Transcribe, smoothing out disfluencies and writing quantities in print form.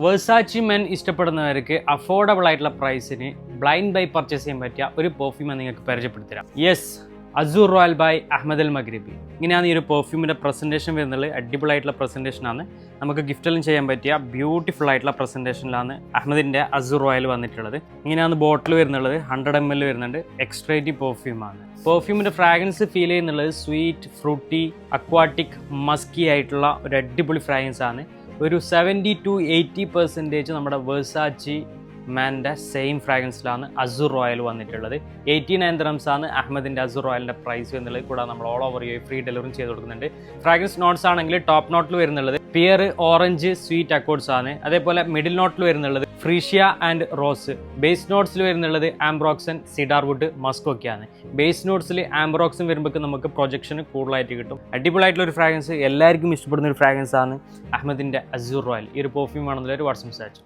വെർസാച്ചി men ഇഷ്ടപ്പെടുന്നവർക്ക് affordable ആയിട്ടുള്ള പ്രൈസിന് ബ്ലൈൻഡ് ബൈ പർച്ചേസ് ചെയ്യാൻ പറ്റിയ ഒരു പെർഫ്യൂം നിങ്ങൾക്ക് പരിചയപ്പെടുത്തരാം. Yes, Azure Royal by Ahmed Al Maghribi. ഇങ്ങനെയാണ് ഈ ഒരു പെർഫ്യൂമിൻ്റെ പ്രസൻറ്റേഷൻ വരുന്നത്. അടിപൊളിയായിട്ടുള്ള പ്രസൻറ്റേഷനാണ്. നമുക്ക് ഗിഫ്റ്റെല്ലാം ചെയ്യാൻ പറ്റിയ ബ്യൂട്ടിഫുൾ ആയിട്ടുള്ള പ്രസൻറ്റേഷനിലാണ് അഹമ്മദിൻ്റെ അസൂർ റോയൽ വന്നിട്ടുള്ളത്. ഇങ്ങനെയാണ് ബോട്ടിൽ വരുന്നുള്ളത്. 100 ml വരുന്നുണ്ട്. എക്സ്ട്രേറ്റീവ് പെർഫ്യൂമാണ്. പെർഫ്യൂമിൻ്റെ ഫ്രാഗ്രൻസ് ഫീൽ ചെയ്യുന്നുള്ളത് സ്വീറ്റ്, ഫ്രൂട്ടി, അക്വാട്ടിക്, മസ്കി ആയിട്ടുള്ള ഒരു അടിപൊളി ഫ്രാഗ്രൻസ് ആണ്. ഒരു 70 to 80% നമ്മുടെ വെർസാച്ചി മാൻ്റെ സെയിം ഫ്രാഗ്രൻസിലാണ് അസൂർ റോയൽ വന്നിട്ടുള്ളത്. 89 dirhams ആണ് അഹമ്മദിൻ്റെ അസൂർ റോയലിൻ്റെ പ്രൈസ് എന്നുള്ളത്. കൂടാതെ നമ്മൾ ഓൾ ഓവർ ഫ്രീ ഡെലിവറി ചെയ്ത് കൊടുക്കുന്നുണ്ട്. ഫ്രാഗ്രൻസ് നോട്ട്സ് ആണെങ്കിൽ ടോപ്പ് നോട്ടിൽ വരുന്നുള്ളത് പിയർ, ഓറഞ്ച്, സ്വീറ്റ് അക്കോർഡ്സ് ആണ്. അതേപോലെ മിഡിൽ നോട്ടിൽ വരുന്നുള്ളത് ഫ്രീഷ്യ ആൻഡ് റോസ്. ബേസ് നോട്ട്സിൽ വരുന്നുള്ളത് ആംബ്രോക്സൺ, സിഡാർ വുഡ്, മസ്കൊക്കെയാണ്. ബേസ് നോട്ട്സിൽ ആംബ്രോക്സൺ വരുമ്പോൾ നമുക്ക് പ്രൊജക്ഷൻ കൂടുതലായിട്ട് കിട്ടും. അടിപൊളിയായിട്ടുള്ള ഒരു ഫ്രാഗ്രൻസ്, എല്ലാവർക്കും ഇഷ്ടപ്പെടുന്ന ഒരു ഫ്രാഗ്രൻസ് ആണ് അഹമ്മദിൻ്റെ അസൂർ റോയൽ. ഈ ഒരു പെർഫ്യൂം ആണെന്നുള്ളൊരു വാട്സ്ആപ്പ് മെസ്സേജ്.